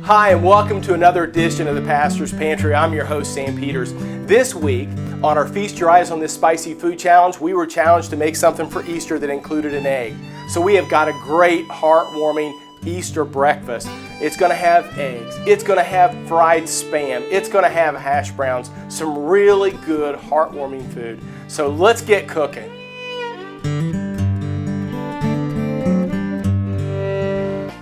Hi, and welcome to another edition of the Pastor's Pantry. I'm your host, Sam Peters. This week, on our Feast Your Eyes on This Spicy Food Challenge, we were challenged to make something for Easter that included an egg. So we have got a great, heartwarming Easter breakfast. It's going to have eggs, it's going to have fried Spam, it's going to have hash browns, some really good, heartwarming food. So let's get cooking.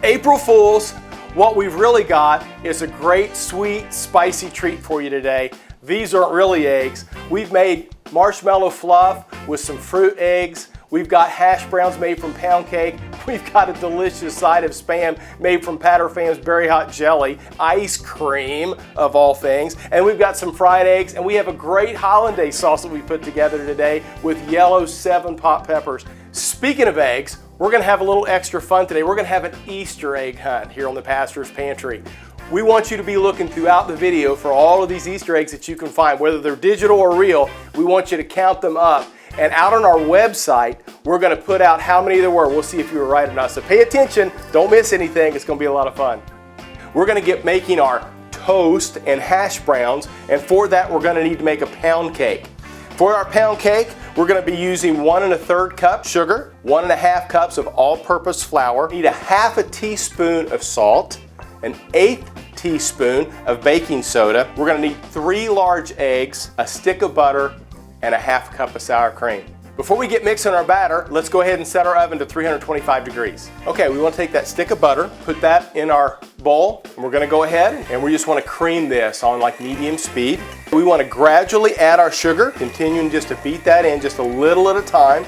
April Fools, what we've really got is a great, sweet, spicy treat for you today. These aren't really eggs. We've made marshmallow fluff with some fruit eggs. We've got hash browns made from pound cake. We've got a delicious side of Spam made from PatterFam's Berry Hot Jelly, ice cream of all things. And we've got some fried eggs, and we have a great hollandaise sauce that we put together today with yellow 7-pot peppers. Speaking of eggs, we're gonna have a little extra fun today. We're gonna have an Easter egg hunt here on the Pastor's Pantry. We want you to be looking throughout the video for all of these Easter eggs that you can find, whether they're digital or real. We want you to count them up. And out on our website, we're gonna put out how many there were. We'll see if you were right or not. So pay attention, don't miss anything. It's gonna be a lot of fun. We're gonna get making our toast and hash browns, and for that, we're gonna need to make a pound cake. For our pound cake, we're going to be using 1 1/3 cup sugar, 1 1/2 cups of all-purpose flour, need a 1/2 teaspoon of salt, an 1/8 teaspoon of baking soda. We're going to need 3 large eggs, a stick of butter, and a 1/2 cup of sour cream. Before we get mixing our batter, let's go ahead and set our oven to 325 degrees. Okay, we want to take that stick of butter, put that in our bowl, and we're going to go ahead and we just want to cream this on like medium speed. We want to gradually add our sugar, continuing just to beat that in just a little at a time.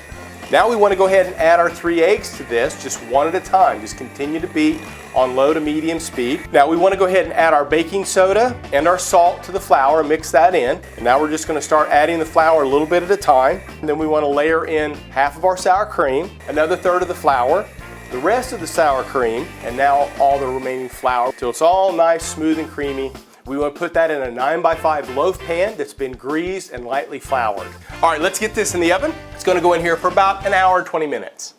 Now we want to go ahead and add our 3 eggs to this, just one at a time. Just continue to beat on low to medium speed. Now we want to go ahead and add our baking soda and our salt to the flour, mix that in. And now we're just going to start adding the flour a little bit at a time. And then we want to layer in 1/2 of our sour cream, another 1/3 of the flour, the rest of the sour cream, and now all the remaining flour till it's all nice, smooth, and creamy. We want to put that in a 9x5 loaf pan that's been greased and lightly floured. All right, let's get this in the oven. It's going to go in here for about an hour and 20 minutes.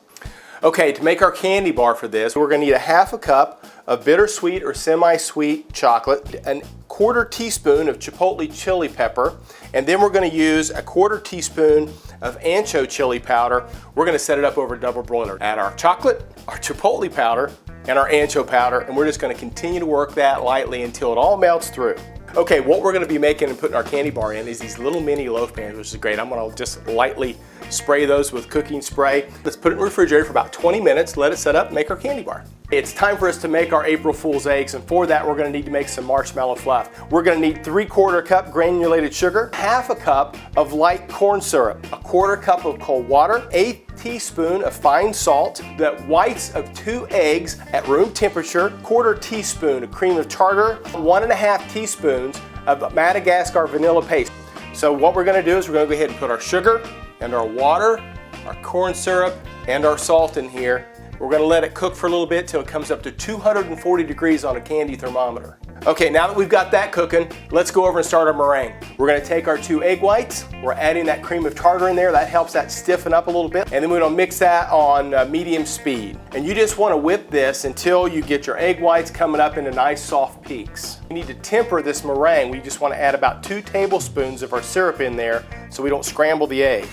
Okay, to make our candy bar for this, we're going to need a 1/2 cup of bittersweet or semi-sweet chocolate, a 1/4 teaspoon of chipotle chili pepper, and then we're going to use a 1/4 teaspoon of ancho chili powder. We're going to set it up over a double broiler. Add our chocolate, our chipotle powder, and our ancho powder, and we're just going to continue to work that lightly until it all melts through. Okay, what we're going to be making and putting our candy bar in is these little mini loaf pans, which is great. I'm going to just lightly spray those with cooking spray. Let's put it in the refrigerator for about 20 minutes, let it set up, make our candy bar. It's time for us to make our April Fool's eggs, and for that we're going to need to make some marshmallow fluff. We're going to need 3/4 cup granulated sugar, 1/2 cup of light corn syrup, a 1/4 cup of cold water, 1/8 teaspoon of fine salt, the whites of 2 eggs at room temperature, 1/4 teaspoon of cream of tartar, 1 1/2 teaspoons of Madagascar vanilla paste. So what we're going to do is we're going to go ahead and put our sugar and our water, our corn syrup, and our salt in here. We're going to let it cook for a little bit till it comes up to 240 degrees on a candy thermometer. Okay, now that we've got that cooking, let's go over and start our meringue. We're going to take our 2 egg whites, we're adding that cream of tartar in there, that helps that stiffen up a little bit, and then we're going to mix that on medium speed. And you just want to whip this until you get your egg whites coming up into nice soft peaks. You need to temper this meringue. We just want to add about 2 tablespoons of our syrup in there so we don't scramble the egg.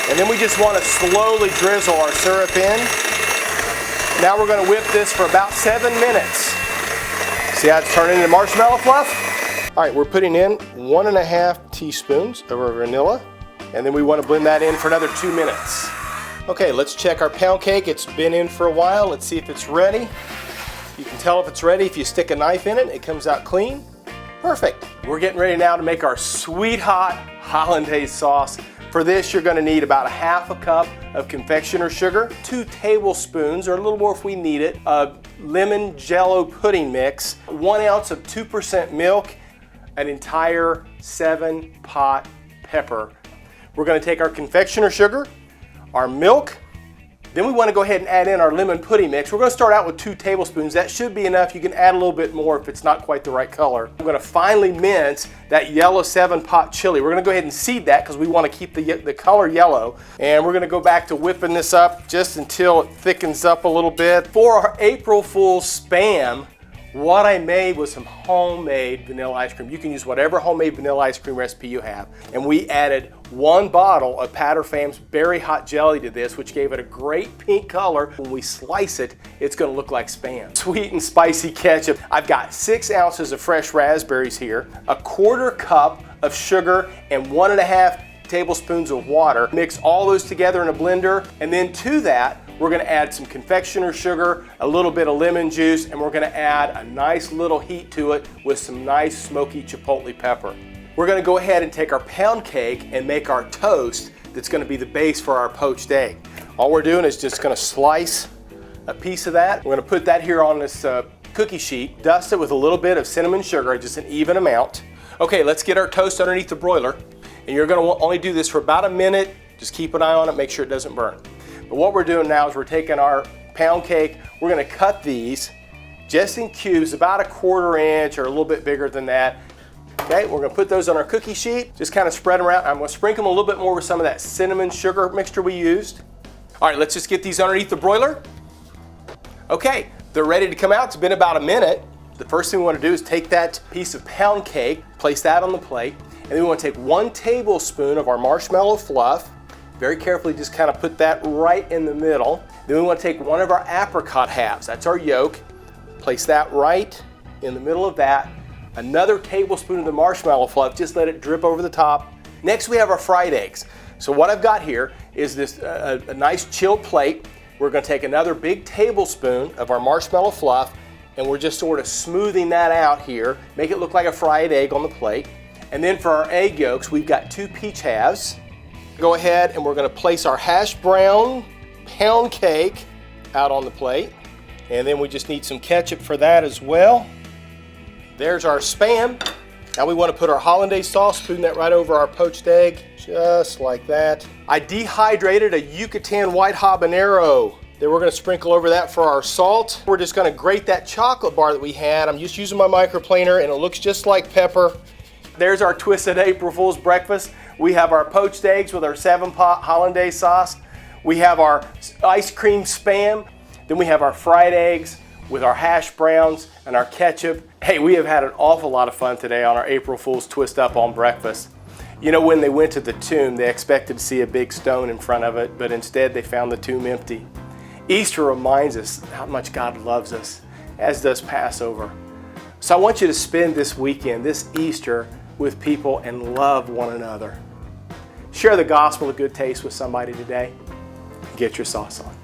And then we just want to slowly drizzle our syrup in. Now we're going to whip this for about 7 minutes. See how it's turning into marshmallow fluff? All right, we're putting in 1 1/2 teaspoons of our vanilla, and then we want to blend that in for another 2 minutes. Okay, let's check our pound cake. It's been in for a while. Let's see if it's ready. You can tell if it's ready if you stick a knife in it. It comes out clean. Perfect. We're getting ready now to make our sweet hot hollandaise sauce. For this, you're going to need about a 1/2 cup of confectioner sugar, 2 tablespoons, or a little more if we need it, of lemon jello pudding mix, 1 ounce of 2% milk, an entire 7-pot pepper. We're going to take our confectioner sugar, our milk, then we want to go ahead and add in our lemon pudding mix. We're going to start out with 2 tablespoons. That should be enough. You can add a little bit more if it's not quite the right color. We're going to finely mince that yellow 7-pot chili. We're going to go ahead and seed that because we want to keep the color yellow. And we're going to go back to whipping this up just until it thickens up a little bit. For our April Fool's Spam, What I made was some homemade vanilla ice cream. You can use whatever homemade vanilla ice cream recipe you have. And we added 1 bottle of PatterFam's Berry Hot Jelly to this, which gave it a great pink color. When we slice it, it's gonna look like Spam. Sweet and spicy ketchup. I've got 6 ounces of fresh raspberries here, a 1/4 cup of sugar, and 1.5 tablespoons of water. Mix all those together in a blender, and then to that, we're gonna add some confectioner's sugar, a little bit of lemon juice, and we're gonna add a nice little heat to it with some nice smoky chipotle pepper. We're gonna go ahead and take our pound cake and make our toast that's gonna be the base for our poached egg. All we're doing is just gonna slice a piece of that. We're gonna put that here on this cookie sheet, dust it with a little bit of cinnamon sugar, just an even amount. Okay, let's get our toast underneath the broiler. And you're gonna only do this for about a minute. Just keep an eye on it, make sure it doesn't burn. But what we're doing now is we're taking our pound cake, we're gonna cut these just in cubes, about a 1/4 inch or a little bit bigger than that. Okay, we're gonna put those on our cookie sheet, just kind of spread them around. I'm gonna sprinkle them a little bit more with some of that cinnamon sugar mixture we used. All right, let's just get these underneath the broiler. Okay, they're ready to come out. It's been about a minute. The first thing we wanna do is take that piece of pound cake, place that on the plate, and then we wanna take 1 tablespoon of our marshmallow fluff. Very carefully just kind of put that right in the middle. Then we want to take 1 of our apricot halves, that's our yolk, place that right in the middle of that. Another tablespoon of the marshmallow fluff, just let it drip over the top. Next we have our fried eggs. So what I've got here is this a nice chilled plate. We're going to take another big tablespoon of our marshmallow fluff, and we're just sort of smoothing that out here, make it look like a fried egg on the plate. And then for our egg yolks, we've got 2 peach halves. Go ahead and we're going to place our hash brown pound cake out on the plate. And then we just need some ketchup for that as well. There's our Spam. Now we want to put our hollandaise sauce, spoon that right over our poached egg, just like that. I dehydrated a Yucatan white habanero. Then we're going to sprinkle over that for our salt. We're just going to grate that chocolate bar that we had. I'm just using my microplaner and it looks just like pepper. There's our Twisted April Fool's breakfast. We have our poached eggs with our 7-pot hollandaise sauce. We have our ice cream Spam. Then we have our fried eggs with our hash browns and our ketchup. Hey, we have had an awful lot of fun today on our April Fool's Twist Up on breakfast. You know, when they went to the tomb, they expected to see a big stone in front of it, but instead they found the tomb empty. Easter reminds us how much God loves us, as does Passover. So I want you to spend this weekend, this Easter, with people and love one another. Share the gospel of good taste with somebody today. Get your sauce on.